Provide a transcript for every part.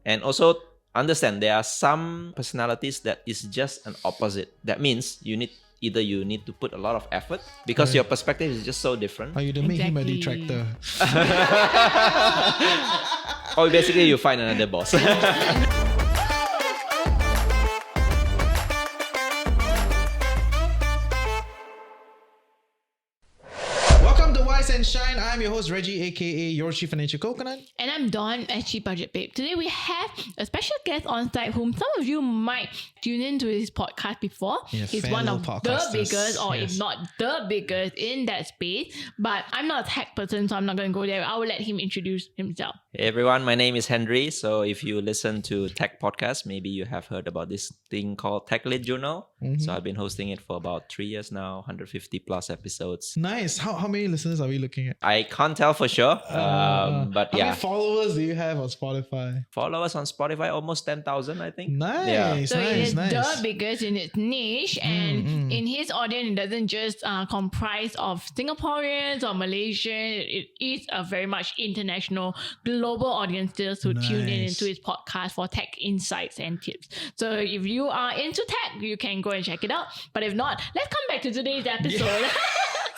And also understand there are some personalities that is just an opposite. That means you need to put a lot of effort because your perspective is just so different. Or you to make him a detractor. Or basically you find another boss. Welcome to Wise and Shine. I'm your host Reggie, aka your Chief Financial Coconut. And I'm Dawn, Chief Budget Babe. Today we have a special guest on site whom some of you might tune into his podcast before. Yeah, He's one of the podcasters. biggest, or Yes. if not the biggest in that space. But I'm not a tech person, so I'm not going to go there. I will let him introduce himself. Hey everyone, my name is Henry. So if you listen to tech podcasts, maybe you have heard about this thing called Tech Lead Journal. So I've been hosting it for about 3 years now, 150 plus episodes. Nice. How many listeners are we looking at? I can't tell for sure, but How yeah, many followers do you have on Spotify? followers on Spotify, almost 10,000, I think. Nice, Yeah. So it is nice. the biggest in its niche, and in his audience, it doesn't just comprise of Singaporeans or Malaysians. It is a very much international, global audience still to tune in Nice. into his podcast for tech insights and tips. So if you are into tech, you can go and check it out. But if not, let's come back to today's episode.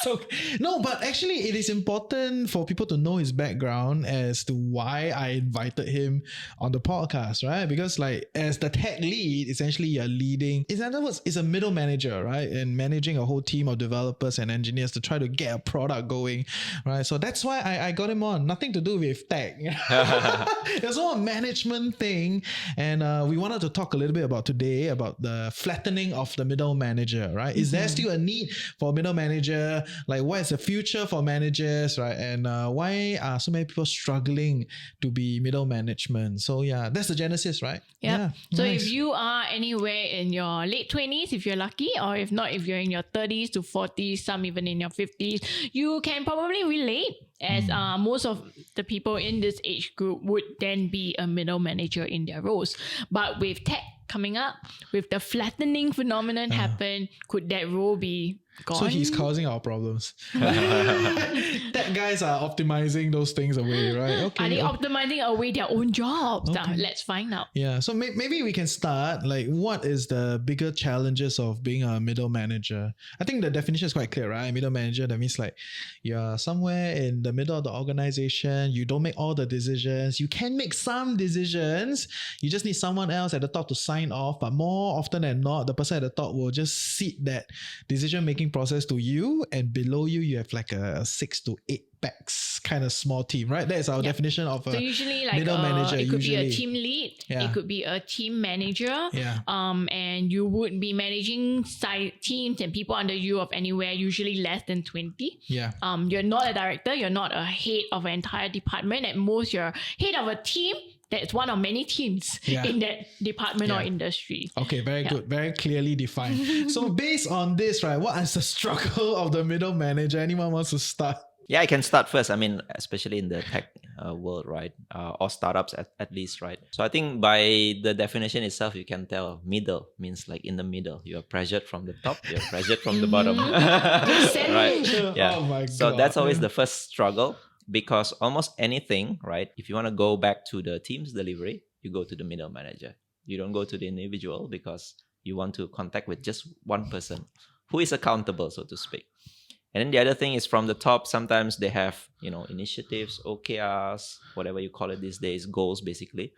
So, no, but actually it is important for people to know his background as to why I invited him on the podcast, right? Because like as the tech lead, essentially you're leading, in other words, it's a middle manager, right? And managing a whole team of developers and engineers to try to get a product going, right? So that's why I got him on. Nothing to do with tech. It's all a management thing. And we wanted to talk a little bit about today, about the flattening of the middle manager, right? Is there still a need for a middle manager? Like, what is the future for managers, right? And why are so many people struggling to be middle management? So yeah, that's the genesis, right? Yeah. So nice. if you are anywhere in your late 20s, if you're lucky, or if not, if you're in your 30s to 40s, some even in your 50s, you can probably relate, as most of the people in this age group would then be a middle manager in their roles. But with tech coming up, with the flattening phenomenon happen, could that role be gone? So he's causing our problems. Tech guys are optimizing those things away, right? Okay. Are they optimizing away their own jobs? Now, Okay. let's find out. Yeah, so maybe we can start, like, what is the bigger challenges of being a middle manager? I think the definition is quite clear, right? Middle manager, that means like you're somewhere in the middle of the organization, you don't make all the decisions, you can make some decisions, you just need someone else at the top to sign off, but more often than not, the person at the top will just seat that decision-making process to you, and below you, you have like a 6 to 8 packs kind of small team, right? That is our definition of a So usually like middle manager. it could be a usually. team lead, Yeah. it could be a team manager, Yeah. and you would be managing teams and people under you of anywhere, usually less than 20. Yeah. You're not a director, you're not a head of an entire department. At most, you're head of a team that's one of many teams Yeah. in that department or Yeah. industry. Okay, very good. Very clearly defined. So based on this, right, what is the struggle of the middle manager? Anyone wants to start? Yeah, I can start first. I mean, especially in the tech world, right? Or startups at least, right? So I think by the definition itself, you can tell middle means like in the middle. You're pressured from the top, you're pressured from the bottom. Right? Yeah. Oh my So God. that's always the first struggle, because almost anything, right? If you want to go back to the team's delivery, you go to the middle manager. You don't go to the individual because you want to contact with just one person who is accountable, so to speak. And then the other thing is from the top, sometimes they have, initiatives, OKRs, whatever you call it these days, goals basically.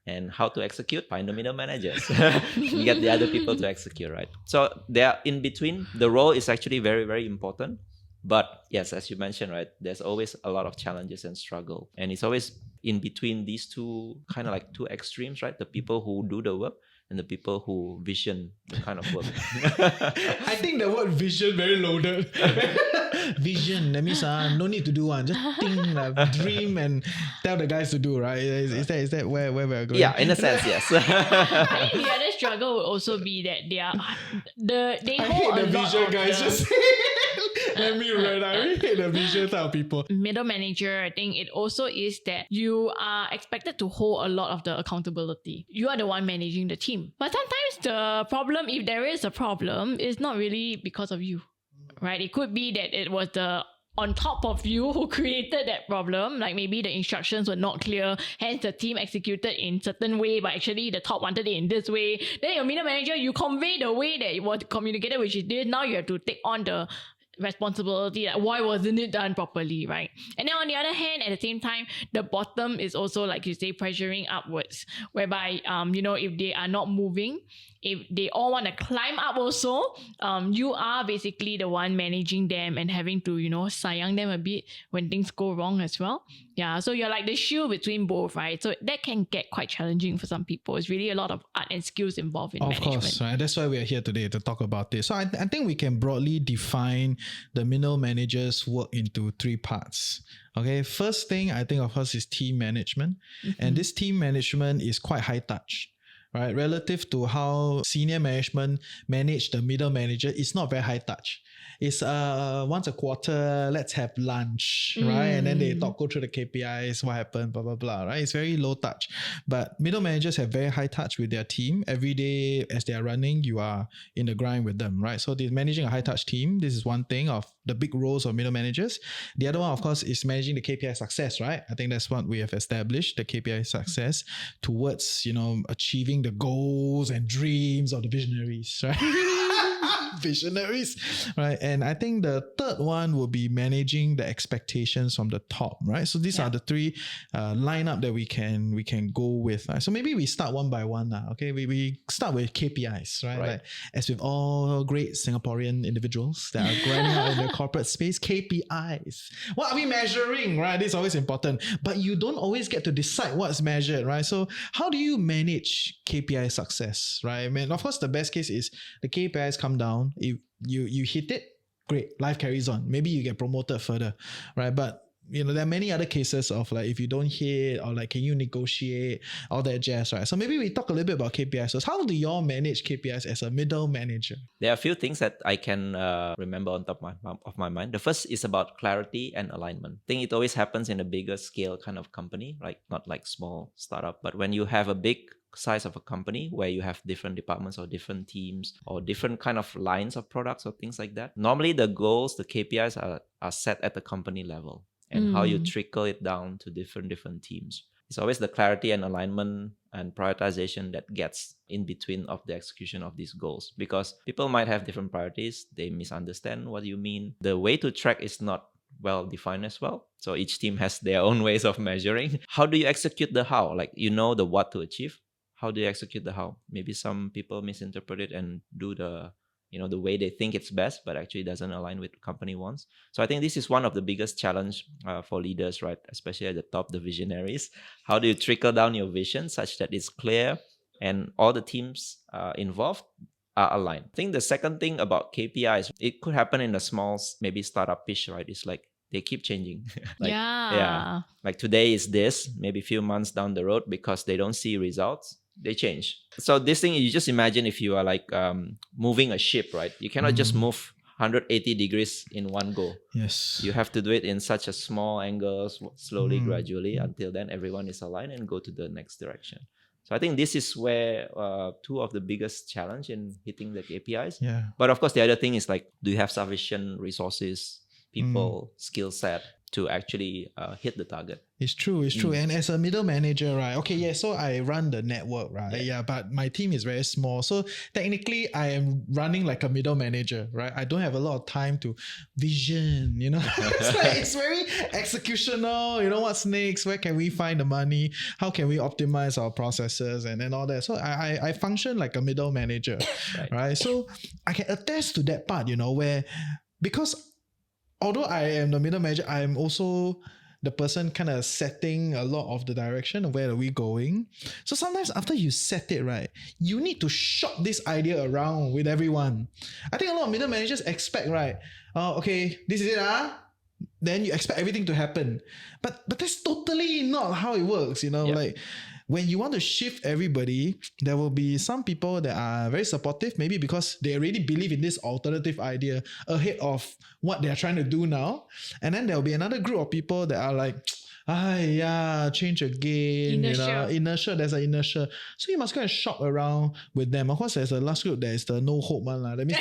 And how to execute, find the middle managers. You get the other people to execute, right? So they are in between. The role is actually very, very important. But yes, as you mentioned, right, there's always a lot of challenges and struggle. And it's always in between these two, kind of like two extremes, right? The people who do the work and the people who vision the kind of work. I think the word vision very loaded. Vision, that means no need to do one. Just think, dream, and tell the guys to do, right? Is that where we're going? Yeah, in a sense, yes. I think the other struggle would also be that they I hold hate a the lot vision of guys. the- Just let me read. I really hate the vision type of people. middle manager. I think it also is that you are expected to hold a lot of the accountability. You are the one managing the team. But sometimes the problem, if there is a problem, is not really because of you, right? It could be that it was the on top of you who created that problem. Like maybe the instructions were not clear, hence the team executed in certain way, but actually the top wanted it in this way. Then your middle manager, you convey the way that it was communicated, which is this. Now you have to take on the responsibility, like why wasn't it done properly, right? And then on the other hand, at the same time, the bottom is also, like you say, pressuring upwards, whereby if they are not moving, if they all want to climb up also, you are basically the one managing them and having to sayang them a bit when things go wrong as well. Yeah, so you're like the shoe between both, right? So that can get quite challenging for some people. It's really a lot of art and skills involved in management. Of course, right? That's why we are here today to talk about this. So I think we can broadly define the middle manager's work into 3 parts. Okay, first thing I think of course is team management. And this team management is quite high touch. Right, relative to how senior management manage the middle manager, it's not very high touch. It's once a quarter, let's have lunch, right? And then they go through the KPIs, what happened, blah, blah, blah, right? It's very low touch. But middle managers have very high touch with their team. Every day as they are running, you are in the grind with them, right? So they're managing a high touch team. This is one thing of the big roles of middle managers. The other one, of course, is managing the KPI success, right? I think that's what we have established, the KPI success towards, achieving the goals and dreams of the visionaries, right? Visionaries, right? And I think the third one will be managing the expectations from the top, right? So these are the 3 lineup that we can go with. Right? So maybe we start one by one now. Okay, we start with KPIs, right? Like, as with all great Singaporean individuals that are grinding out in the corporate space, KPIs. What are we measuring, right? This is always important, but you don't always get to decide what's measured, right? So how do you manage KPI success, right? I mean, of course, the best case is the KPIs come down. If you hit it, great, life carries on. Maybe you get promoted further, right? But there are many other cases of like if you don't hit or like can you negotiate, all that jazz, right? So maybe we talk a little bit about KPIs. So how do you all manage KPIs as a middle manager? There are a few things that I can remember on top of my mind. The first is about clarity and alignment. I think it always happens in a bigger scale kind of company, like not like small startup, but when you have a big size of a company where you have different departments or different teams or different kind of lines of products or things like that. Normally the goals, the KPIs are set at the company level and how you trickle it down to different teams. It's always the clarity and alignment and prioritization that gets in between of the execution of these goals, because people might have different priorities. They misunderstand what you mean. The way to track is not well defined as well. So each team has their own ways of measuring. How do you execute the how? Like, the what to achieve. How do you execute the how? Maybe some people misinterpret it and do the way they think it's best, but actually doesn't align with what the company wants. So I think this is one of the biggest challenge for leaders, right? Especially at the top, the visionaries. How do you trickle down your vision such that it's clear and all the teams involved are aligned? I think the second thing about KPIs, it could happen in a small, maybe startup pitch, right? It's like they keep changing. Like today is this, maybe a few months down the road, because they don't see results, they change. So this thing, you just imagine if you are like moving a ship, right? You cannot just move 180 degrees in one go. Yes. You have to do it in such a small angle, slowly, gradually, until then everyone is aligned and go to the next direction. So I think this is where 2 of the biggest challenge in hitting the KPIs. Yeah. But of course, the other thing is like, do you have sufficient resources, people, skill set to actually hit the target? It's true. And as a middle manager, right? Okay, yeah, so I run the network, right? Yeah, but my team is very small. So technically, I am running like a middle manager, right? I don't have a lot of time to vision, it's very executional. What's next? Where can we find the money? How can we optimize our processes and then all that? So I function like a middle manager, right? So I can attest to that part, where, because although I am the middle manager, I am also the person kind of setting a lot of the direction of where are we going. So sometimes after you set it, right, you need to shop this idea around with everyone. I think a lot of middle managers expect, right, okay, this is it, then you expect everything to happen. But that's totally not how it works, like, when you want to shift everybody, there will be some people that are very supportive, maybe because they already believe in this alternative idea ahead of what they're trying to do now. And then there'll be another group of people that are like, change again. Inertia, there's an inertia. So you must go and shop around with them. Of course, there's a last group that is the no hope one. That means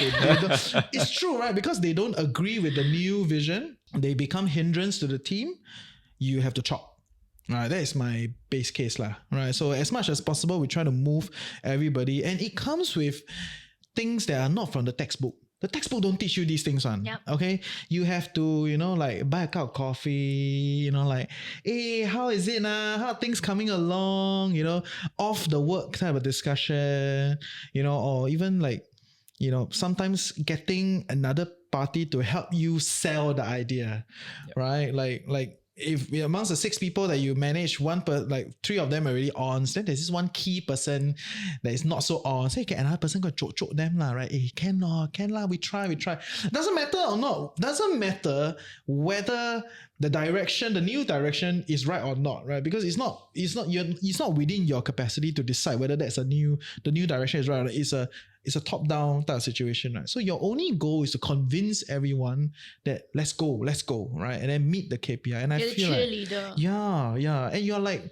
it's true, right? Because they don't agree with the new vision. they become hindrance to the team, you have to chop. Right, that is my base case lah. Right, so as much as possible, we try to move everybody, and it comes with things that are not from the textbook. The textbook don't teach you these things, one. Yep. Okay, you have to, like buy a cup of coffee. Like, hey, how is it now? How are things coming along? Off the work type of discussion. Or even like, sometimes getting another party to help you sell the idea, right? Like if amongst the 6 people that you manage, like 3 of them are already on, then there's this one key person that is not so on. So you get another person go choke them lah, right? Hey, can lah, we try. Doesn't matter or not. Doesn't matter whether the new direction is right or not, right? Because it's not within your capacity to decide whether the new direction is right or not. It's a top-down type of situation, right? So your only goal is to convince everyone that let's go, right? And then meet the KPI. And I feel like yeah, and you're like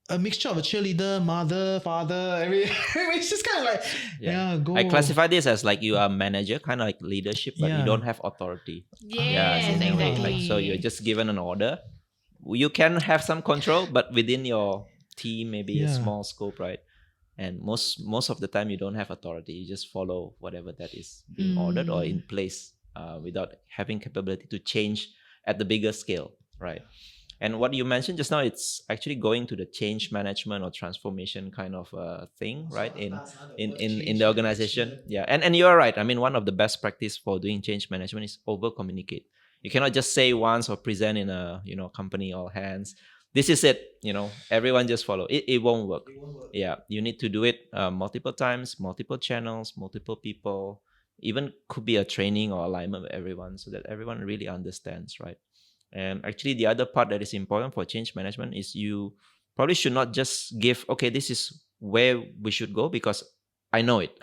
a mixture of a cheerleader, mother, father. It's just kind of like go. I classify this as like you are a manager, kind of like leadership, but you don't have authority. Yes, exactly. Like, so you're just given an order. You can have some control, but within your team, maybe a small scope, right? And most of the time you don't have authority. You just follow whatever that is being ordered or in place without having capability to change at the bigger scale, right? And what you mentioned just now, it's actually going to the change management or transformation kind of thing, right? In the organization. Yeah. And you're right. I mean, one of the best practice for doing change management is over communicate. You cannot just say once or present in a company all hands. This is it, everyone just follow. It won't work. Yeah, you need to do it multiple times, multiple channels, multiple people. Even could be a training or alignment with everyone so that everyone really understands, right? And actually, the other part that is important for change management is you probably should not just give, okay, this is where we should go because I know it.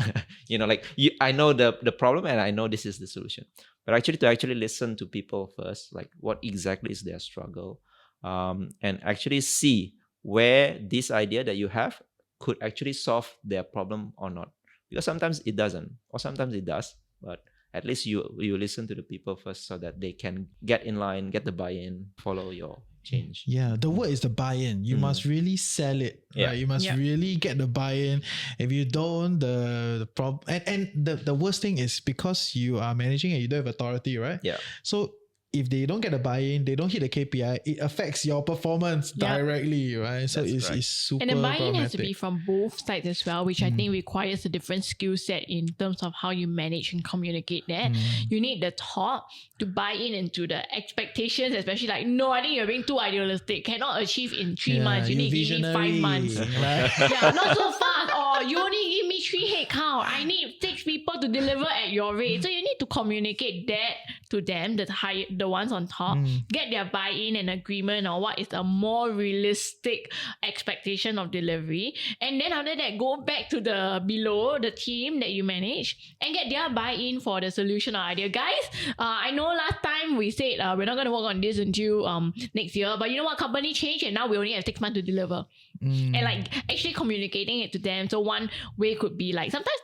I know the problem and I know this is the solution. But actually, to actually listen to people first, like what exactly is their struggle. And actually see where this idea that you have could actually solve their problem or not. Because sometimes it doesn't, or sometimes it does, but at least you listen to the people first so that they can get in line, get the buy-in, follow your change. Yeah, the word is the buy-in. You must really sell it. Right? You must really get the buy-in. If you don't, the problem and the worst thing is because you are managing and you don't have authority, right? Yeah. So if they don't get a buy-in, they don't hit the KPI, it affects your performance directly, right? So it's super And the buy-in has to problematic. be from both sides as well, which I think requires a different skill set in terms of how you manage and communicate that. You need the top to buy into the expectations, especially like, no, I think you're being too idealistic. Cannot achieve in 3 months. You need to give me 5 months. Right? Yeah, not so fast. Or you only give me 3 head count. I need 6 people to deliver at your rate. So you need to communicate that to them, the ones on top, get their buy-in and agreement on what is a more realistic expectation of delivery. And then after that, go back to the below, the team that you manage, and get their buy-in for the solution or idea. Guys, I know last time we said we're not going to work on this until next year, but you know what, company changed and now we only have 6 months to deliver. And like actually communicating it to them. So one way could be like, sometimes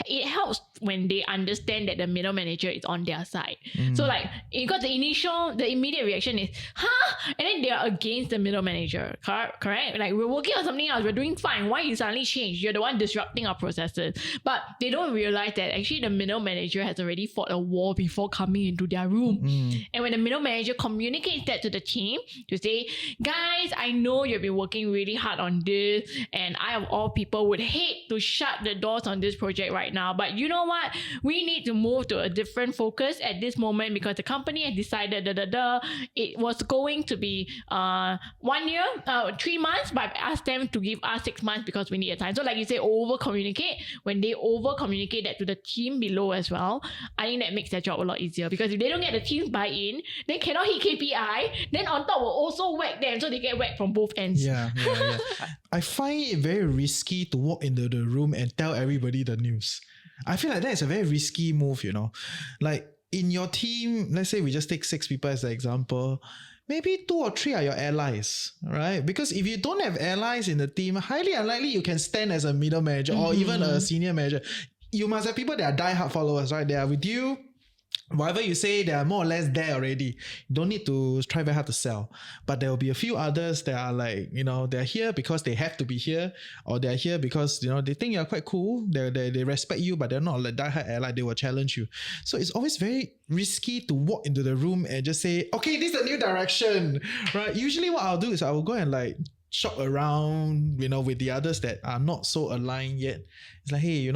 it helps when they understand that the middle manager is on their side. So like you got the immediate reaction is, huh? And then they are against the middle manager, correct? Like we're working on something else, we're doing fine. Why you suddenly change? You're the one disrupting our processes. But they don't realize that actually the middle manager has already fought a war before coming into their room. And when the middle manager communicates that to the team to say, guys, I know you've been working really hard on this, and I of all people would hate to shut the doors on this project right now, but you know what, we need to move to a different focus at this moment because the company has decided it was going to be 1 year, 3 months, but I asked them to give us 6 months because we need a time. So like you say, over communicate. When they over communicate that to the team below as well, I think that makes their job a lot easier, because if they don't get the team's buy-in, they cannot hit KPI, then on top will also whack them, so they get whacked from both ends. Yeah. I find it very risky to walk into the room and tell everybody the news. I feel like that is a very risky move, Like in your team, let's say we just take 6 people as an example, maybe 2 or 3 are your allies, right? Because if you don't have allies in the team, highly unlikely you can stand as a middle manager or even a senior manager. You must have people that are die-hard followers, right? They are with you whatever you say, they are more or less there already. You don't need to try very hard to sell. But there will be a few others that are like, they're here because they have to be here, or they're here because, they think you're quite cool. They respect you, but they're not like diehard ally. They will challenge you. So it's always very risky to walk into the room and just say, okay, this is a new direction, right? Usually what I'll do is I will go and like shop around, with the others that are not so aligned yet. It's like, hey,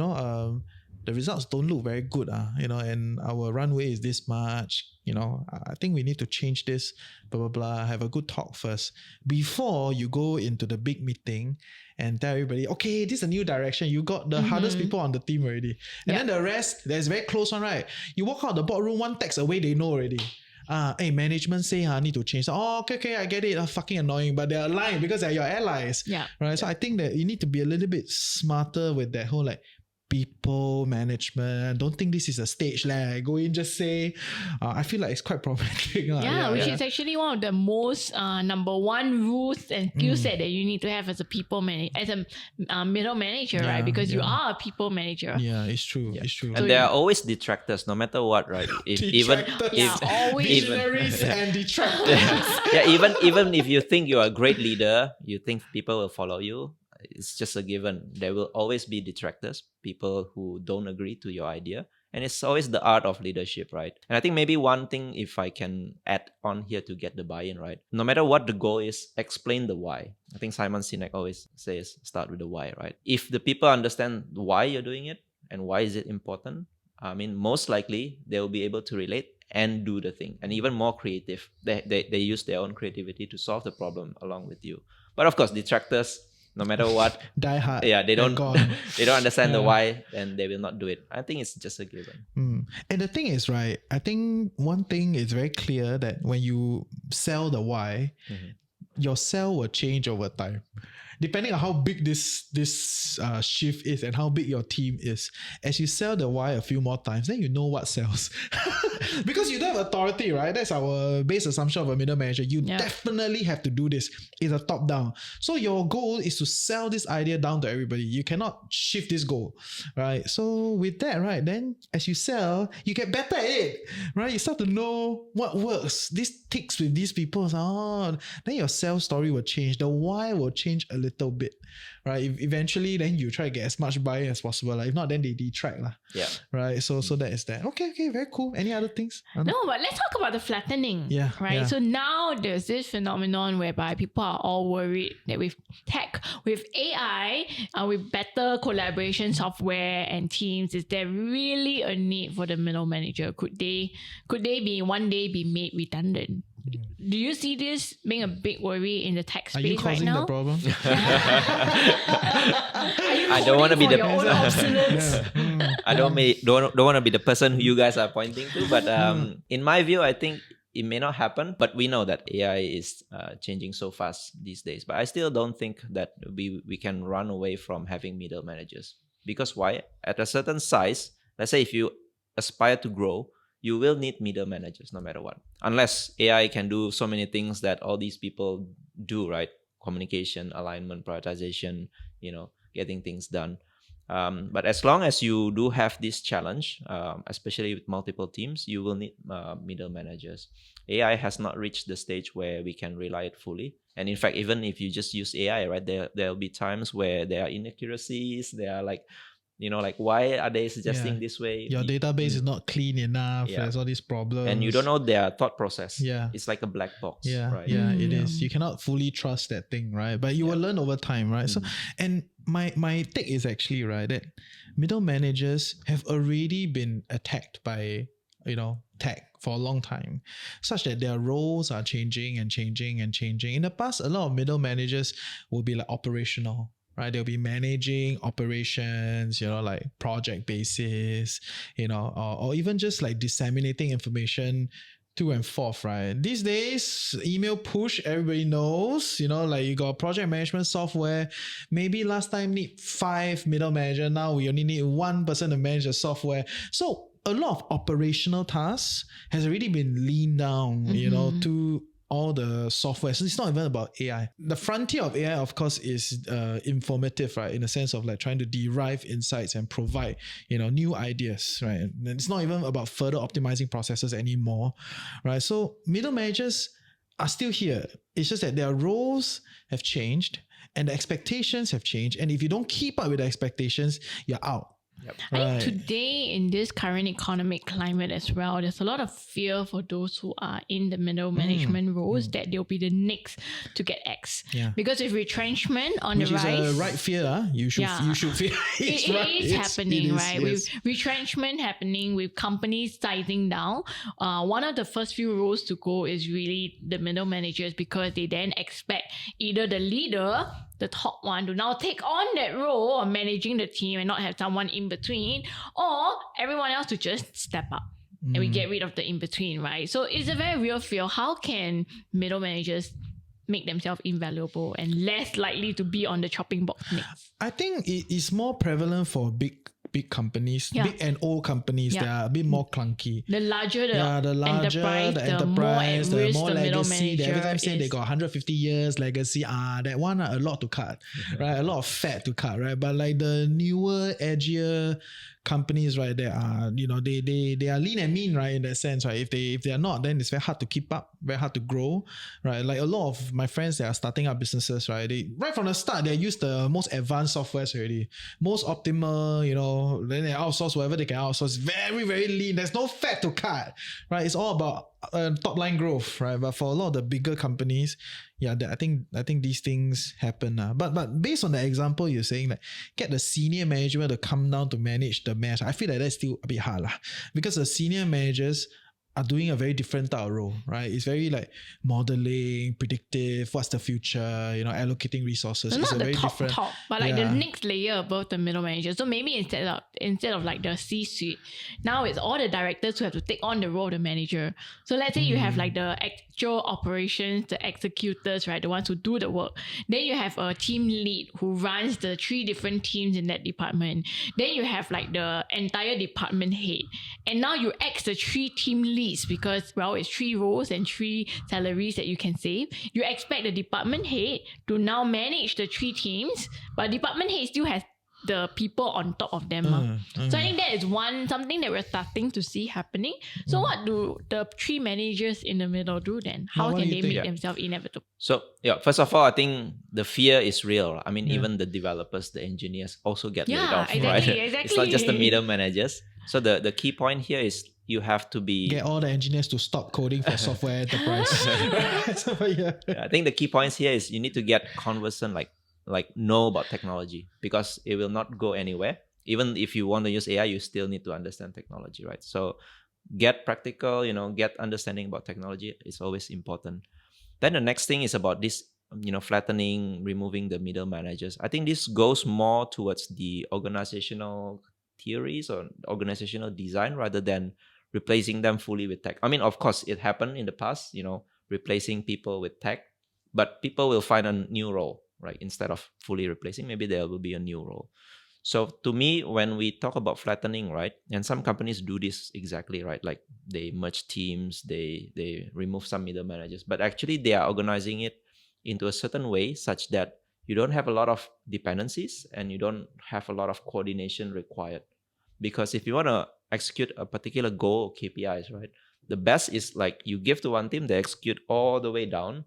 the results don't look very good, and our runway is this much, I think we need to change this, blah, blah, blah. Have a good talk first before you go into the big meeting and tell everybody, okay, this is a new direction. You got the hardest people on the team already. And then the rest, there's very close one, right? You walk out of the boardroom, one text away, they know already. Hey, management say I need to change. Oh, okay, I get it. Fucking annoying, but they're aligned because they're your allies. Yeah. Right. So I think that you need to be a little bit smarter with that whole like people management. Don't think this is a stage lag. Go in, just say. I feel like it's quite problematic. Which is actually one of the most number one rules and skill set that you need to have as a middle manager, right? Because you are a people manager. Yeah, it's true. It's true. And so there are always detractors, no matter what, right? Always visionaries and detractors. Even if you think you're a great leader, you think people will follow you. It's just a given. There will always be detractors, people who don't agree to your idea. And it's always the art of leadership, right? And I think maybe one thing, if I can add on here to get the buy-in, right? No matter what the goal is, explain the why. I think Simon Sinek always says, start with the why, right? If the people understand why you're doing it and why is it important, I mean, most likely they will be able to relate and do the thing. And even more creative. They use their own creativity to solve the problem along with you. But of course, detractors, no matter what, die hard. Yeah, they don't understand the why, and they will not do it. I think it's just a given. And the thing is, right, I think one thing is very clear that when you sell the why, your sell will change over time. Depending on how big this shift is and how big your team is, as you sell the why a few more times, then you know what sells. Because you don't have authority, right? That's our base assumption of a middle manager. You definitely have to do this. It's a top down. So your goal is to sell this idea down to everybody. You cannot shift this goal, right? So with that, right, then as you sell, you get better at it, right? You start to know what works. This ticks with these people. Then your sales story will change. The why will change a little bit, right? Eventually, then you try to get as much buy-in as possible. If not, then they detract, right? So that is that. Okay, very cool. Any other things? No, but let's talk about the flattening. Right. Yeah. So now there's this phenomenon whereby people are all worried that with tech, with AI, with better collaboration software and teams, is there really a need for the middle manager? Could they be one day be made redundant? Do you see this being a big worry in the tech space right now? Are you causing the problem? I don't want to be the I don't want to be the person who you guys are pointing to, but in my view, I think it may not happen, but we know that AI is changing so fast these days. But I still don't think that we can run away from having middle managers. Because why? At a certain size, let's say if you aspire to grow, you will need middle managers no matter what. Unless AI can do so many things that all these people do, right? Communication, alignment, prioritization, getting things done. But as long as you do have this challenge, especially with multiple teams, you will need middle managers. AI has not reached the stage where we can rely it fully. And in fact, even if you just use AI, right, there'll be times where there are inaccuracies. There are why are they suggesting this way? Your database is not clean enough. There's all these problems. And you don't know their thought process. Yeah. It's like a black box. Right? It is. You cannot fully trust that thing, right? But you will learn over time, right? So, and my take is actually, right, that middle managers have already been attacked by, tech for a long time, such that their roles are changing and changing and changing. In the past, a lot of middle managers will be like operational, right? They'll be managing operations, like project basis, or even just like disseminating information to and forth, right? These days, email push, everybody knows, like you got project management software. Maybe last time need 5 middle manager. Now we only need 1 person to manage the software. So a lot of operational tasks has already been leaned down, to all the software. So it's not even about AI. The frontier of AI, of course, is informative, right? In the sense of like trying to derive insights and provide, new ideas, right? And it's not even about further optimizing processes anymore, right? So middle managers are still here. It's just that their roles have changed and the expectations have changed. And if you don't keep up with the expectations, you're out. Yep. I think today in this current economic climate as well, there's a lot of fear for those who are in the middle management roles that they'll be the next to get X. Yeah. Because with retrenchment on Which the rise, is a right fear. You should fear. It is happening, right? Yes. With retrenchment happening, with companies sizing down, one of the first few roles to go is really the middle managers, because they then expect either the leader, the top one, to now take on that role of managing the team and not have someone in between, or everyone else to just step up. And we get rid of the in between, right? So it's a very real fear. How can middle managers make themselves invaluable and less likely to be on the chopping block next? I think it is more prevalent for big companies, big and old companies that are a bit more clunky. The larger the enterprise, the more at the risk more the middle legacy. They every manager time say they is. got 150 years legacy. That one a lot to cut, right? A lot of fat to cut, right? But like the newer, edgier companies, right? They are, they are lean and mean, right? In that sense, right? If they are not, then it's very hard to keep up, very hard to grow, right? Like a lot of my friends that are starting up businesses, right? They right from the start they use the most advanced softwares already, most optimal, then they outsource whatever they can outsource. Very, very lean. There's no fat to cut, right? It's all about top line growth, right? But for a lot of the bigger companies, I think these things happen. But based on the example you're saying, like get the senior management to come down to manage the mass, I feel like that's still a bit hard because the senior managers are doing a very different type of role, right? It's very like modeling, predictive, what's the future, allocating resources. So it's not a the very top, different, but like the next layer above the middle manager. So maybe instead of like the C-suite, now it's all the directors who have to take on the role of the manager. So let's say you have like the actual operations, the executors, right? The ones who do the work. Then you have a team lead who runs the 3 different teams in that department. Then you have like the entire department head. And now you ask the 3 team leads because, well, it's 3 roles and 3 salaries that you can save. You expect the department head to now manage the 3 teams, but department head still has the people on top of them. So I think that is something that we're starting to see happening. So what do the 3 managers in the middle do then? How can they make themselves inevitable? So first of all, I think the fear is real. I mean, even the developers, the engineers also get laid off, right? Exactly. It's not just the middle managers. So the key point here is you have to be... Get all the engineers to stop coding for software enterprise. So, I think the key points here is you need to get conversant, like know about technology, because it will not go anywhere. Even if you want to use AI, you still need to understand technology, right? So get practical, get understanding about technology is always important. Then the next thing is about this, flattening, removing the middle managers. I think this goes more towards the organizational theories or organizational design rather than replacing them fully with tech. I mean, of course, it happened in the past, replacing people with tech, but people will find a new role, right? Instead of fully replacing, maybe there will be a new role. So to me, when we talk about flattening, right, and some companies do this exactly, right? Like they merge teams, they remove some middle managers, but actually they are organizing it into a certain way such that you don't have a lot of dependencies and you don't have a lot of coordination required. Because if you want to execute a particular goal or KPIs, right, the best is like you give to one team, they execute all the way down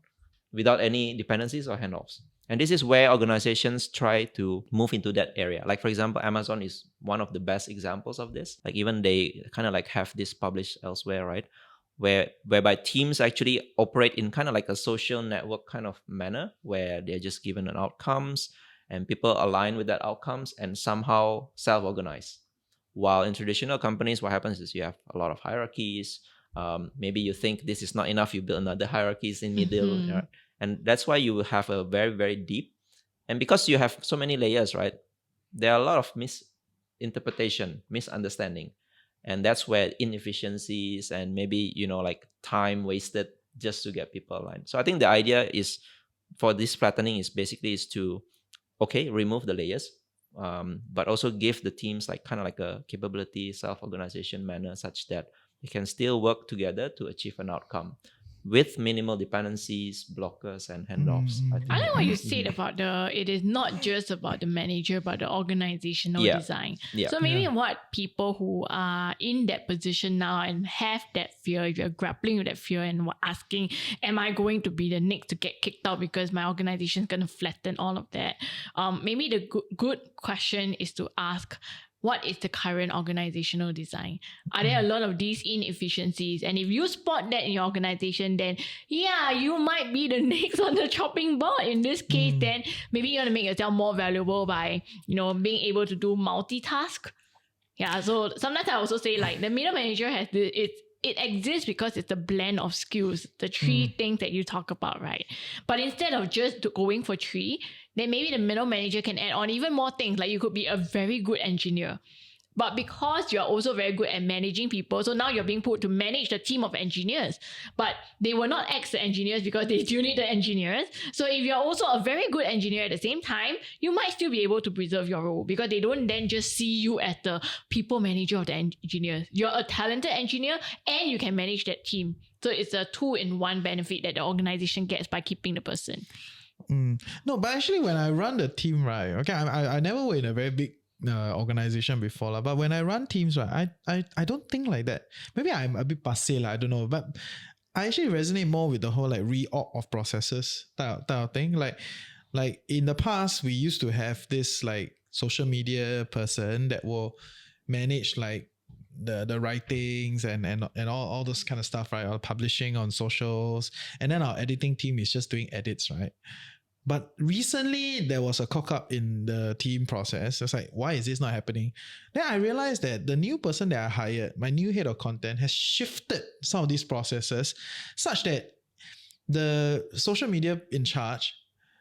without any dependencies or handoffs. And this is where organizations try to move into that area. Like, for example, Amazon is one of the best examples of this. Like even they kind of like have this published elsewhere, right? Whereby teams actually operate in kind of like a social network kind of manner where they're just given an outcomes and people align with that outcomes and somehow self-organize. While in traditional companies, what happens is you have a lot of hierarchies. Maybe you think this is not enough, you build another hierarchies in middle. Right? And that's why you will have a very, very deep. And because you have so many layers, right, there are a lot of misinterpretation, misunderstanding. And that's where inefficiencies and maybe, like time wasted just to get people aligned. So I think the idea is for this flattening is to, remove the layers. But also give the teams like kind of like a capability, self-organization manner such that they can still work together to achieve an outcome. with minimal dependencies, blockers, and handoffs. I think I like what you said about it is not just about the manager, but the organizational design. Yeah. So maybe what people who are in that position now and have that fear, if you're grappling with that fear and asking, am I going to be the next to get kicked out because my organization is going to flatten all of that? Maybe the good question is to ask, what is the current organizational design? Are there a lot of these inefficiencies? And if you spot that in your organization, then you might be the next on the chopping board. In this case, then maybe you want to make yourself more valuable by, being able to do multitask. Yeah, so sometimes I also say like the middle manager has it exists because it's a blend of skills, the three things that you talk about, right? But instead of just going for three, then maybe the middle manager can add on even more things. Like you could be a very good engineer, but because you're also very good at managing people, so now you're being put to manage the team of engineers, but they will not ex-engineers because they still need the engineers. So if you're also a very good engineer at the same time, you might still be able to preserve your role because they don't then just see you as the people manager of the engineers. You're a talented engineer and you can manage that team. So it's a 2-in-1 benefit that the organization gets by keeping the person. No, but actually when I run the team, right, okay, I never worked in a very big organization before, but when I run teams, right, I don't think like that. Maybe I'm a bit passé, I don't know, but I actually resonate more with the whole like reorg of processes type of thing. Like in the past, we used to have this like social media person that will manage like the writings and all those kind of stuff, right? Or publishing on socials, and then our editing team is just doing edits, right? But recently there was a cock up in the team process. It's like, why is this not happening? Then I realized that the new person that I hired, my new head of content, has shifted some of these processes such that the social media in charge,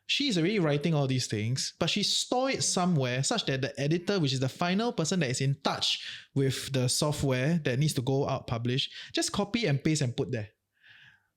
she's already writing all these things, but she stored it somewhere such that the editor, which is the final person that is in touch with the software that needs to go out publish, just copy and paste and put there.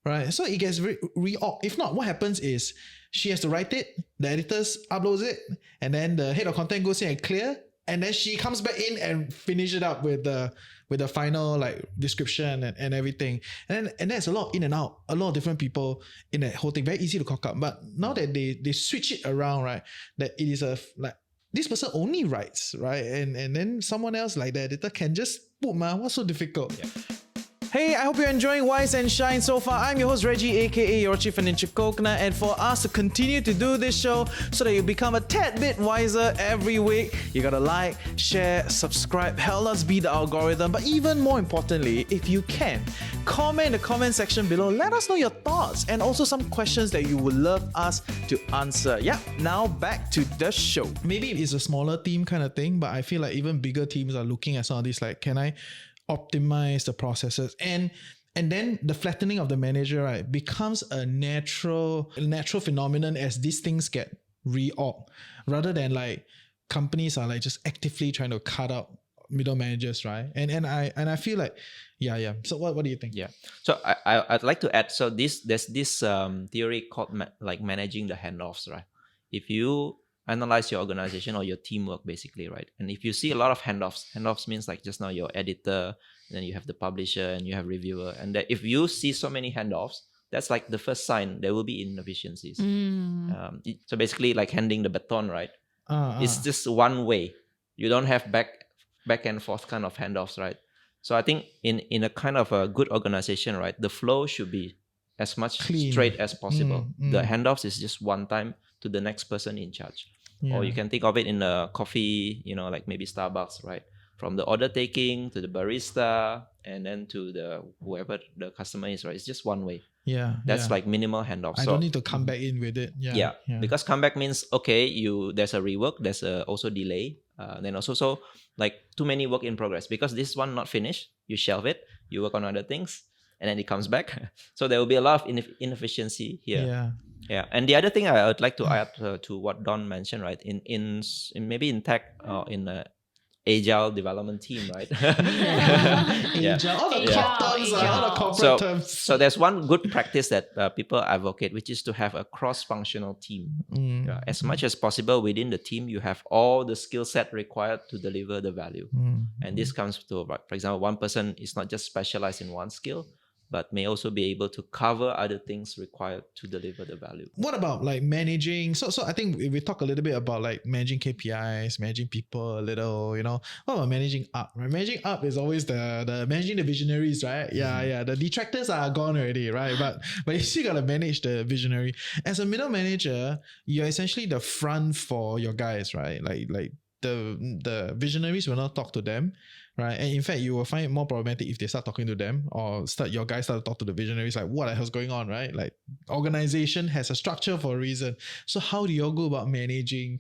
Right, so it gets reorg. If not, what happens is she has to write it, the editors uploads it, and then the head of content goes in and clear, and then she comes back in and finish it up with the final like description and everything. And there's a lot in and out, a lot of different people in that whole thing. Very easy to cock up. But now that they switch it around, right, that it is a like this person only writes, right, and then someone else like the editor can just put what's so difficult. Yeah. Hey, I hope you're enjoying Wise and Shine so far. I'm your host Reggie, aka your Chief Financial Coconut, and for us to continue to do this show so that you become a tad bit wiser every week, you gotta like, share, subscribe, help us beat the algorithm. But even more importantly, if you can, comment in the comment section below. Let us know your thoughts and also some questions that you would love us to answer. Yeah, now back to the show. Maybe it's a smaller team kind of thing, but I feel like even bigger teams are looking at some of these like, can I optimize the processes, and then the flattening of the manager, right, becomes a natural phenomenon as these things get reorg, rather than like companies are like just actively trying to cut out middle managers, right? And I feel like so what do you think? So I'd like to add, so there's this theory called like managing the handoffs, right? If you analyze your organization or your teamwork basically, right? And if you see a lot of handoffs means like just now your editor, and then you have the publisher and you have reviewer, and that if you see so many handoffs, that's like the first sign there will be inefficiencies. So basically like handing the baton, right? It's just one way. You don't have back and forth kind of handoffs, right? So I think in a kind of a good organization, right, the flow should be as much clean, straight as possible. The handoffs is just one time to the next person in charge. Or you can think of it in a coffee, like maybe Starbucks, right? From the order taking to the barista and then to the whoever the customer is, right? It's just one way. That's like minimal handoff. I don't need to come back in with it. Because comeback means okay, there's a rework, there's also delay. Then also so like too many work in progress because this one not finished. You shelve it, you work on other things, and then it comes back. So there will be a lot of inefficiency here. And the other thing I would like to add to what Don mentioned, right? In maybe in tech or in the agile development team, right? Agile, all the corporate terms. So there's one good practice that people advocate, which is to have a cross-functional team. As much as possible within the team, you have all the skill set required to deliver the value. And this comes to, for example, one person is not just specialized in one skill, but may also be able to cover other things required to deliver the value. What about like managing? So I think we talk a little bit about like managing KPIs, managing people a little, what about managing up, right? Managing up is always the managing the visionaries, right? Yeah. The detractors are gone already, right? But you still gotta manage the visionary. As a middle manager, you're essentially the front for your guys, right? Like the visionaries will not talk to them, right? And in fact, you will find it more problematic if they start talking to them, or your guys start to talk to the visionaries, like what the hell's going on, right? Like organization has a structure for a reason. So how do you all go about managing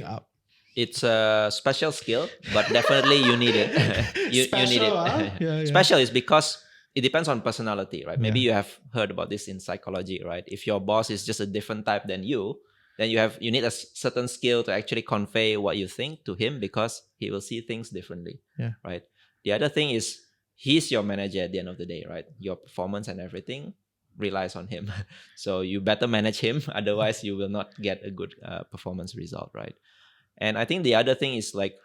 up? It's a special skill, but definitely you need it. you need it. Huh? Yeah. Special is because it depends on personality, right? Maybe Yeah. you have heard about this in psychology, right? If your boss is just a different type than you, then you need a certain skill to actually convey what you think to him, because he will see things differently. Yeah. Right. The other thing is he's your manager at the end of the day, right? Your performance and everything relies on him. So you better manage him. Otherwise, you will not get a good performance result, right? And I think the other thing is like,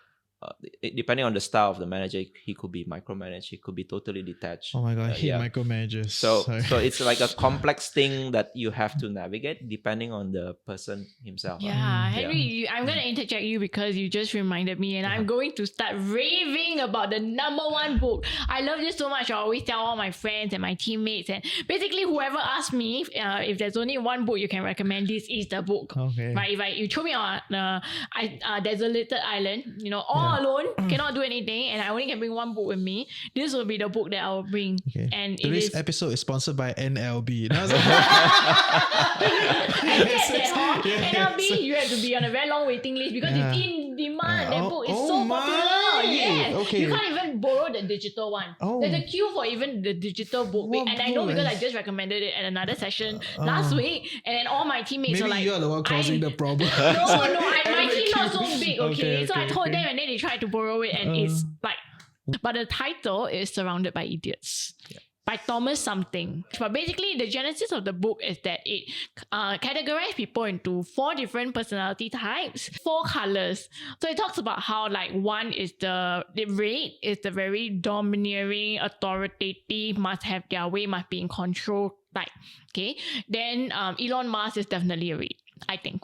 depending on the style of the manager, he could be micromanaged, he could be totally detached. Oh my god, I hate micromanagers. So Sorry. so it's like a complex thing that you have to navigate depending on the person himself. Yeah, Henry, I'm going to interject you because you just reminded me, and I'm going to start raving about the number one book. I love this so much. I always tell all my friends and my teammates, and basically whoever asks me if there's only one book you can recommend, this is the book. Okay. Right? If you throw me on desolated island, all alone, cannot do anything, and I only can bring one book with me, this will be the book that I will bring. Okay. And Today's episode is sponsored by NLB. NLB, you have to be on a very long waiting list because it's in demand. That book is so popular. Yes. Okay. You can't even borrow the digital one. Oh. There's a queue for even the digital book. What And I know book because I is- just recommended it at another session last week, and then all my teammates Maybe are like, you're the one causing the problem. my team not so big, okay? So I Okay, told okay. them, and then they tried to borrow it, and it's like, but the title is Surrounded by Idiots. By Thomas something. But basically, the genesis of the book is that it categorizes people into 4 different personality types, 4 colors. So it talks about how like one is the red is the very domineering, authoritative, must have their way, must be in control type. Okay. Then Elon Musk is definitely a red, I think.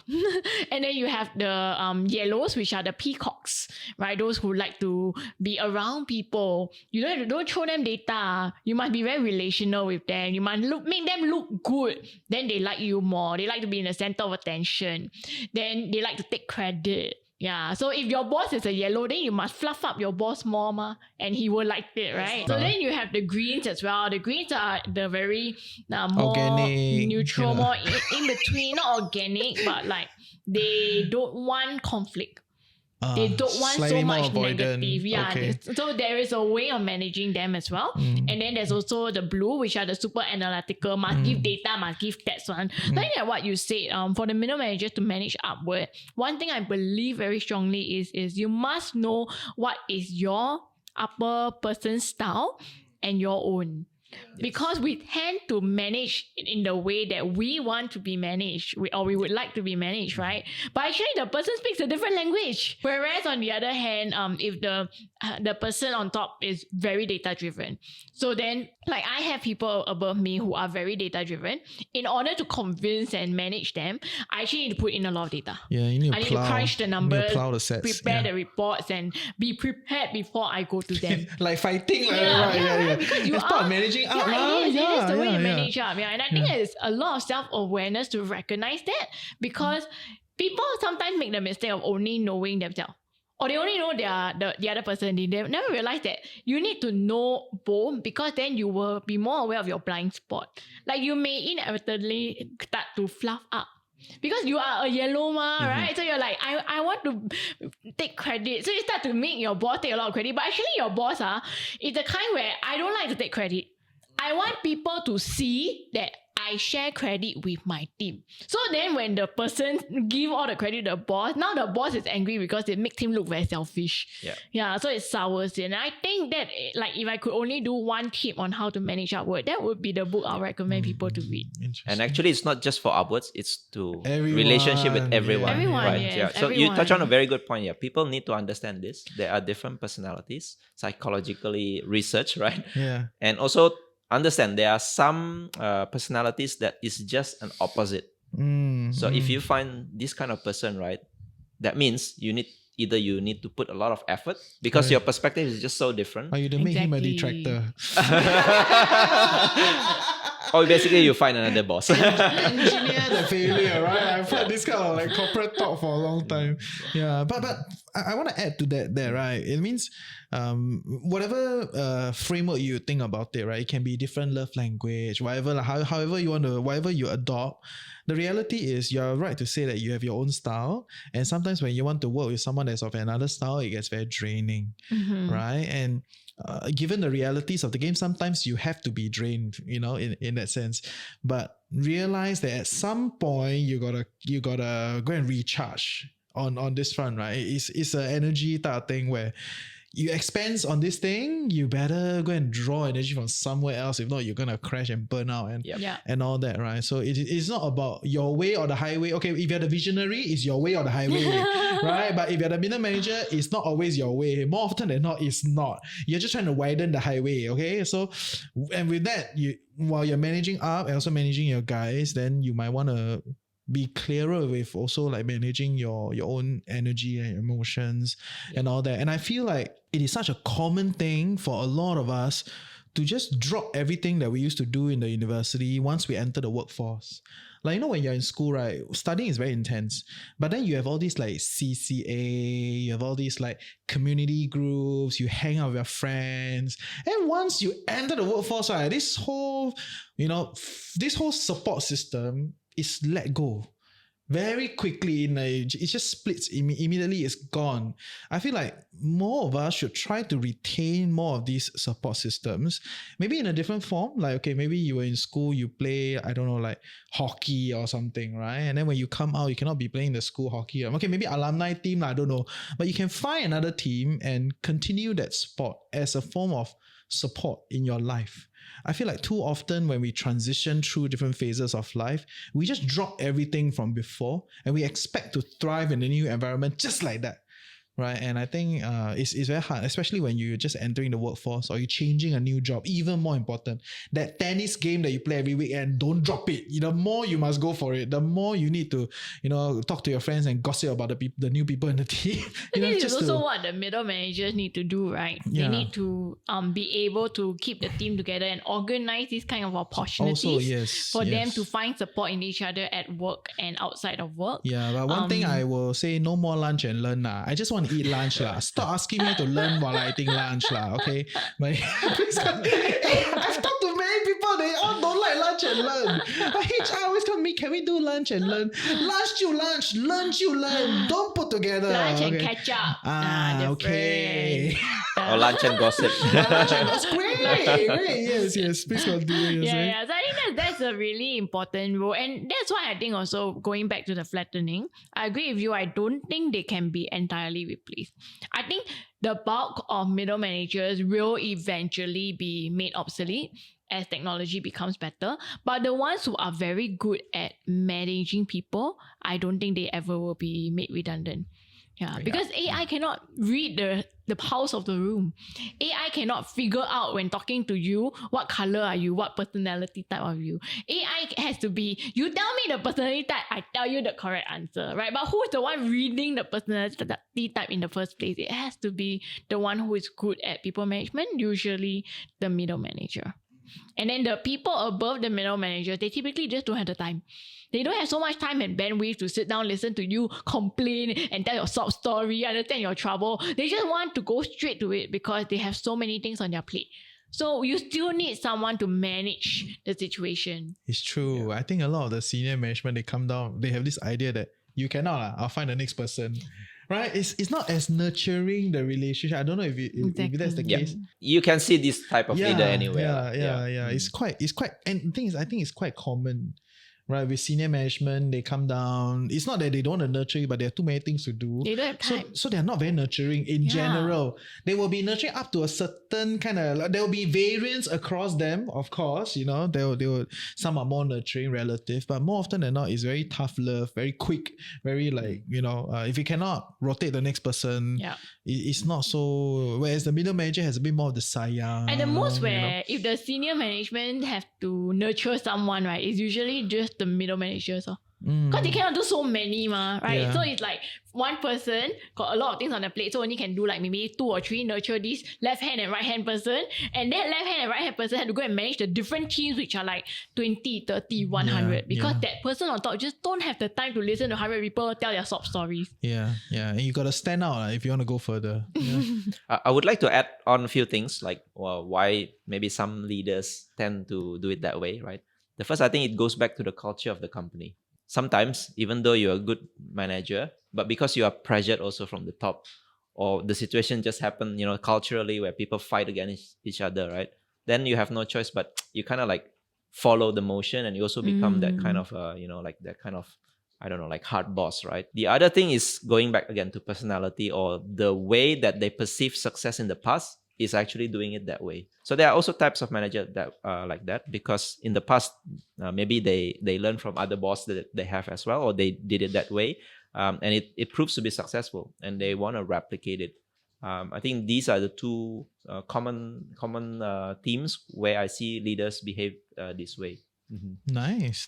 And then you have the yellows, which are the peacocks, right? Those who like to be around people. You don't throw them data. You must be very relational with them. You must make them look good. Then they like you more. They like to be in the center of attention. Then they like to take credit. Yeah, so if your boss is a yellow, then you must fluff up your boss more, and he will like it, right? So then you have the greens as well. The greens are the very more Organic, neutral, more in between, not organic, but like they don't want conflict. They don't want so slightly more much avoidant. negative. Yeah. Okay. So there is a way of managing them as well. And then there's also the blue, which are the super analytical, must give data, must give that one. Looking at what you said, for the middle managers to manage upward, one thing I believe very strongly is you must know what is your upper person's style and your own. Because we tend to manage in the way that we want to be managed, or we would like to be managed, right? But actually, the person speaks a different language. Whereas on the other hand, if the person on top is very data driven, so then like I have people above me who are very data driven. In order to convince and manage them, I actually need to put in a lot of data. Yeah, you need to I need plow. to crunch the You need to numbers, plow the sets. prepare the reports, and be prepared before I go to them. Like fighting, like, Yeah, right. because you It's part of are managing up, it is the way you yeah. manage up. Yeah, and I think there's a lot of self-awareness to recognize that, because people sometimes make the mistake of only knowing themselves. Or they only know the other person. They never realize that you need to know both, because then you will be more aware of your blind spot. Like you may inadvertently start to fluff up. Because you are a yellow right? So you're like, I want to take credit. So you start to make your boss take a lot of credit. But actually your boss is the kind where I don't like to take credit. I want people to see that I share credit with my team. So then when the person give all the credit to the boss, now the boss is angry because it makes him look very selfish. Yeah, so it sours it. And I think that like if I could only do one tip on how to manage upward, that would be the book I'll recommend people to read. And actually, it's not just for upwards; it's to Everyone, relationship with everyone. yeah. Everyone, right? yes, So you touch everyone. on a very good point. Yeah, people need to understand this. There are different personalities, psychologically researched, right? Yeah. And also understand there are some personalities that is just an opposite. So if you find this kind of person, right, that means you need to put a lot of effort because your perspective is just so different. Or you make him a Exactly. detractor. Or basically you find another boss. Engineer the failure, right? I've heard this kind of like corporate talk for a long time. Yeah, but I want to add to that, right? It means whatever framework you think about it, right? It can be different love language, whatever, however you want to, whatever you adopt. The reality is you're right to say that you have your own style, and sometimes when you want to work with someone that's of another style, it gets very draining, right? And given the realities of the game, sometimes you have to be drained, in that sense. But realize that at some point you gotta go and recharge on this front, right? It's an energy type of thing where you expend on this thing, you better go and draw energy from somewhere else. If not, you're gonna crash and burn out and all that, right? So it's not about your way or the highway. Okay, if you're the visionary, it's your way or the highway, right? But if you're the middle manager, it's not always your way. More often than not, it's not. You're just trying to widen the highway, okay? So, and with that, while you're managing up and also managing your guys, then you might want to be clearer with also like managing your own energy and emotions and all that. And I feel like it is such a common thing for a lot of us to just drop everything that we used to do in the university once we enter the workforce. Like, when you're in school, right, studying is very intense, but then you have all these like CCA, you have all these like community groups, you hang out with your friends. And once you enter the workforce, right, this whole support system is let go very quickly. It just splits immediately. It's gone. I feel like more of us should try to retain more of these support systems, maybe in a different form. Like, okay, maybe you were in school, you play, I don't know, like hockey or something, right? And then when you come out, you cannot be playing the school hockey. Okay, maybe alumni team, I don't know, but you can find another team and continue that sport as a form of support in your life. I feel like too often when we transition through different phases of life, we just drop everything from before and we expect to thrive in a new environment just like that. Right. And I think it's very hard, especially when you're just entering the workforce or you're changing a new job. Even more important, that tennis game that you play every weekend, don't drop it. The more you must go for it, the more you need to, talk to your friends and gossip about the new people in the team. This is also what the middle managers need to do, right? Yeah. They need to be able to keep the team together and organize these kind of opportunities also, for them to find support in each other at work and outside of work. Yeah, but one thing I will say, no more lunch and learn. I just want to eat lunch. Stop asking me to learn while I eating lunch. Okay? But I've talked to many people, they all don't like lunch and learn. But HR always come to me, can we do lunch and learn? Lunch you learn. Don't put together. Lunch and catch up. Okay. Or lunch and gossip. That's great. Yes. Please continue. Yeah. So I think that's a really important role. And that's why I think also going back to the flattening, I agree with you. I don't think they can be entirely replaced. I think the bulk of middle managers will eventually be made obsolete as technology becomes better. But the ones who are very good at managing people, I don't think they ever will be made redundant. Yeah, because AI cannot read the pulse of the room. AI cannot figure out when talking to you, what color are you, what personality type are you. AI has to be, you tell me the personality type, I tell you the correct answer, right? But who's the one reading the personality type in the first place? It has to be the one who is good at people management, usually the middle manager. And then the people above the middle manager, they typically just don't have the time. They don't have so much time and bandwidth to sit down, listen to you, complain and tell your sob story, understand your trouble. They just want to go straight to it because they have so many things on their plate. So you still need someone to manage the situation. It's true. I think a lot of the senior management, they come down, they have this idea that you cannot, I'll find the next person. Right? It's not as nurturing the relationship. I don't know if that's the case. You can see this type of leader anywhere. Yeah. It's quite, and the thing is, I think it's quite common. right? With senior management, they come down. It's not that they don't want to nurture you, but there are too many things to do. They don't have time. So they're not very nurturing in general. They will be nurturing up to a certain kind of, there will be variance across them, of course, you know, they will some are more nurturing relative, but more often than not, it's very tough love, very quick, very like, you know, if you cannot rotate the next person, it's not so, whereas the middle manager has a bit more of the sayang. And the most where, you know. if the senior management have to nurture someone, right, it's usually just the middle managers. Because they cannot do so many, right? Yeah. So it's like one person got a lot of things on the plate, so only can do like maybe 2 or 3 nurture this left hand and right hand person. And that left hand and right hand person had to go and manage the different teams, which are like 20, 30, 100. Because that person on top just don't have the time to listen to 100 people tell their sob stories. Yeah. And you got to stand out if you want to go further. Yeah. I would like to add on a few things like why maybe some leaders tend to do it that way, right? The first, I think it goes back to the culture of the company. Sometimes, even though you're a good manager, but because you are pressured also from the top, or the situation just happened, you know, culturally where people fight against each other, right? Then you have no choice, but you kind of like follow the motion, and you also become that kind of, you know, like that kind of, I don't know, like hard boss, right? The other thing is going back again to personality or the way that they perceive success in the past is actually doing it that way. So there are also types of manager that like that, because in the past maybe they learn from other bosses that they have as well, or they did it that way, and it proves to be successful, and they want to replicate it. I think these are the two common themes where I see leaders behave this way. Nice.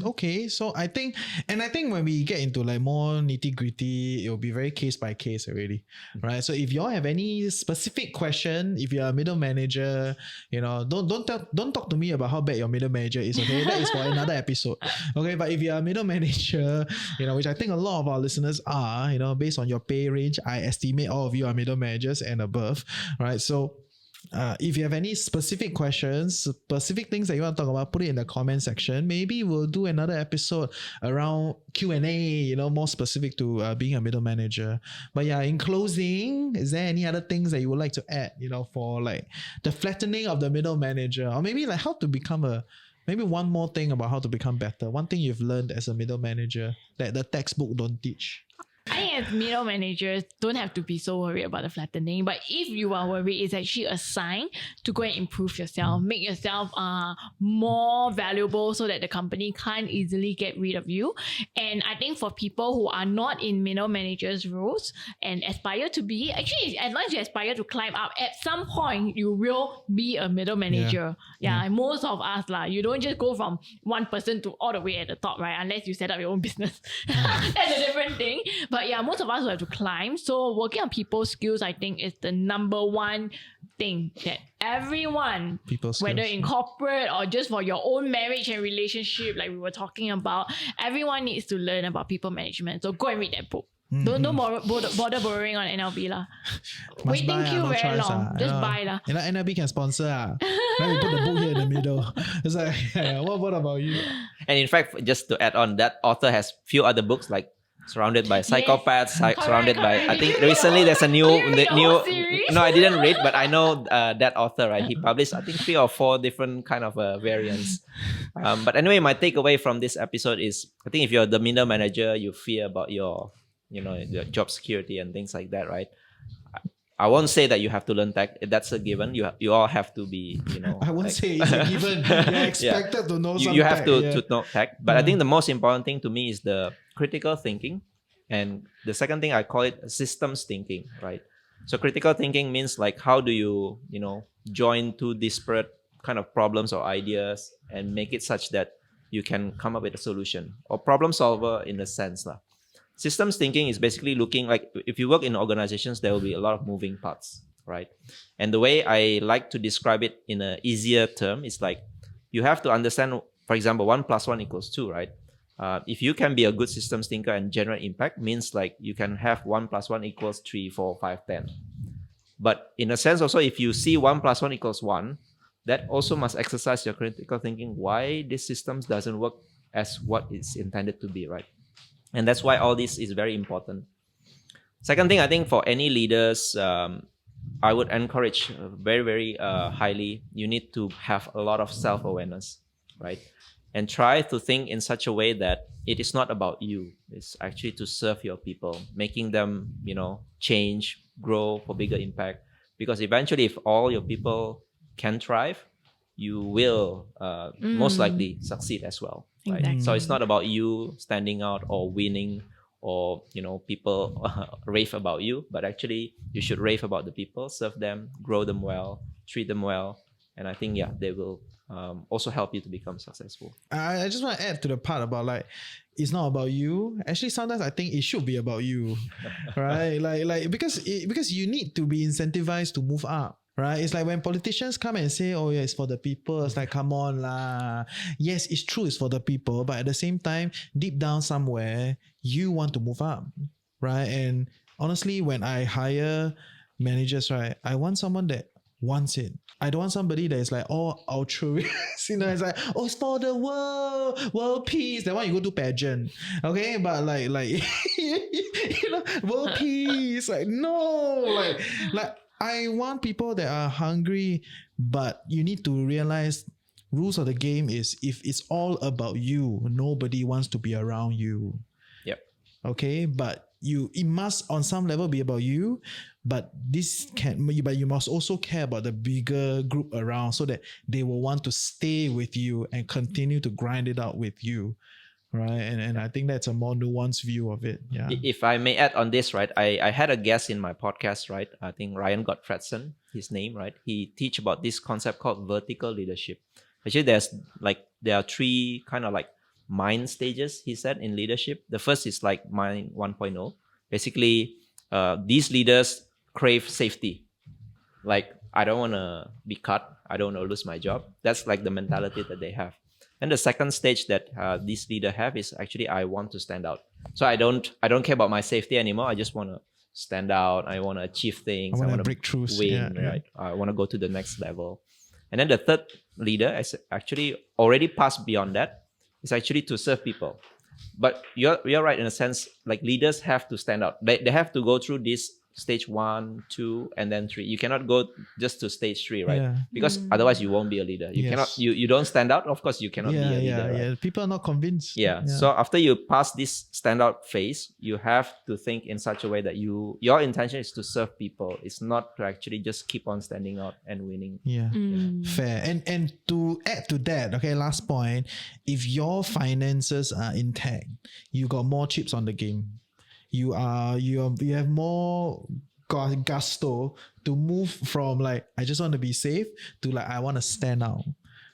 Okay, so I think when we get into like more nitty gritty, it will be very case by case already, right? So if you all have any specific question, if you're a middle manager, you know, don't talk to me about how bad your middle manager is. Okay, that is for another episode. Okay, but if you're a middle manager, you know, which I think a lot of our listeners are, you know, based on your pay range, I estimate all of you are middle managers and above, right? So if you have any specific questions, specific things that you want to talk about, put it in the comment section. Maybe we'll do another episode around Q&A, you know, more specific to being a middle manager. But yeah, in closing, is there any other things that you would like to add, you know, for like the flattening of the middle manager, or maybe like how to become maybe one more thing about how to become better, one thing you've learned as a middle manager that the textbook don't teach? I think as middle managers, don't have to be so worried about the flattening. But if you are worried, it's actually a sign to go and improve yourself, make yourself more valuable so that the company can't easily get rid of you. And I think for people who are not in middle managers' roles and aspire to be, actually, as long as you aspire to climb up, at some point you will be a middle manager. Yeah. And most of us, you don't just go from one person to all the way at the top, right? Unless you set up your own business. That's a different thing. But yeah, most of us will have to climb. So working on people skills, I think, is the number one thing that everyone, whether in corporate or just for your own marriage and relationship, like we were talking about, everyone needs to learn about people management. So go and read that book. Don't bother borrowing on NLB lah. Waiting queue very long. Just buy lah. You know, NLB can sponsor Then we put the book here in the middle. It's like, what about you? And in fact, just to add on, that author has few other books like Surrounded by Psychopaths, Surrounded by, I think recently there's a new no, I didn't read, but I know that author, right? He published, I think 3 or 4 different kind of variants. But anyway, my takeaway from this episode is, I think if you're the middle manager, you fear about your, you know, your job security and things like that, right? I won't say that you have to learn tech. That's a given. You all have to be, you know. I won't say it's a given. You're expected to know some you have tech, to know tech. But I think the most important thing to me is the critical thinking. And the second thing, I call it systems thinking, right? So critical thinking means like, how do you, you know, join 2 disparate kind of problems or ideas and make it such that you can come up with a solution, or problem solver in a sense lah. Systems thinking is basically looking like, if you work in organizations, there will be a lot of moving parts, right? And the way I like to describe it in an easier term is like, you have to understand, for example, 1 + 1 = 2, right? If you can be a good systems thinker and generate impact, means like you can have 1 + 1 = 3, 4, 5, 10. But in a sense also, if you see 1 + 1 = 1, that also must exercise your critical thinking. Why this systems doesn't work as what it's intended to be, right? And that's why all this is very important. Second thing, I think for any leaders, I would encourage very, very highly, you need to have a lot of self-awareness, right? and try to think in such a way that it is not about you. It's actually to serve your people, making them, change, grow for bigger impact. Because eventually, if all your people can thrive, you will most likely succeed as well. Right? Exactly. So it's not about you standing out or winning, or people rave about you, but actually you should rave about the people, serve them, grow them well, treat them well, and I think they will also help you to become successful. I just want to add to the part about like it's not about you. Actually, sometimes I think it should be about you, right? Like because you need to be incentivized to move up. Right, it's like when politicians come and say, "Oh yeah, it's for the people." It's like, come on lah. Yes, it's true, it's for the people, but at the same time, deep down somewhere, you want to move up, right? And honestly, when I hire managers, right, I want someone that wants it. I don't want somebody that is like, oh, altruist. It's like, oh, it's for the world peace. That one you go to pageant, okay? But like world peace. Like no, like. I want people that are hungry, but you need to realize rules of the game is if it's all about you, nobody wants to be around you. Yep. Okay, but it must on some level be about you, but you must also care about the bigger group around so that they will want to stay with you and continue to grind it out with you. Right, and I think that's a more nuanced view of it. Yeah. If I may add on this, right, I had a guest in my podcast, right? I think Ryan Gottfredson, his name, right? He teach about this concept called vertical leadership. Actually, there are three kind of like mind stages, he said, in leadership. The first is like mind 1.0. Basically, these leaders crave safety. Like, I don't want to be cut. I don't want to lose my job. That's like the mentality that they have. And the second stage that this leader have is actually I want to stand out. So I don't care about my safety anymore. I just want to stand out. I want to achieve things. I want to to break through. win. Right? I want to go to the next level. And then the third leader is actually already passed beyond that. It's actually to serve people. But you're right in a sense. Like leaders have to stand out. They have to go through this stage 1, 2, and then 3. You cannot go just to stage 3, right? Yeah. Because otherwise you won't be a leader. You cannot. You don't stand out. Of course, you cannot be a leader. Right? Yeah. People are not convinced. Yeah. So after you pass this standout phase, you have to think in such a way that your intention is to serve people. It's not to actually just keep on standing out and winning. Yeah. Fair. And to add to that, okay, last point, if your finances are intact, you got more chips on the game. You have more gusto to move from like I just want to be safe to like I want to stand out,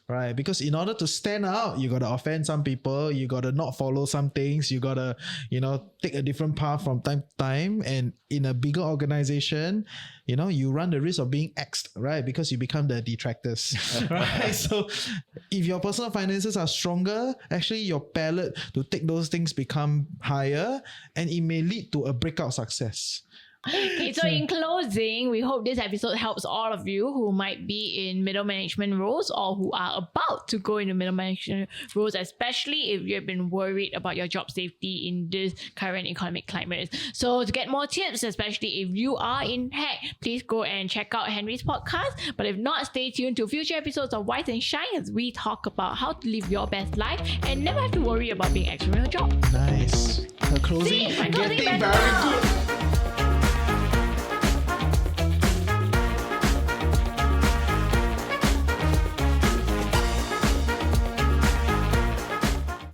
right? Because in order to stand out, you got to offend some people, you got to not follow some things, you got to take a different path from time to time, and in a bigger organization, you run the risk of being axed, right? Because you become the detractors, right? So if your personal finances are stronger, actually your palette to take those things become higher, and it may lead to a breakout success. Okay, so in closing, we hope this episode helps all of you who might be in middle management roles or who are about to go into middle management roles, especially if you've been worried about your job safety in this current economic climate. So to get more tips, especially if you are in tech, please go and check out Henry's podcast. But if not, stay tuned to future episodes of Wise and Shine as we talk about how to live your best life and never have to worry about being extra in your job. Nice. Her closing See, my closing getting better very now. good.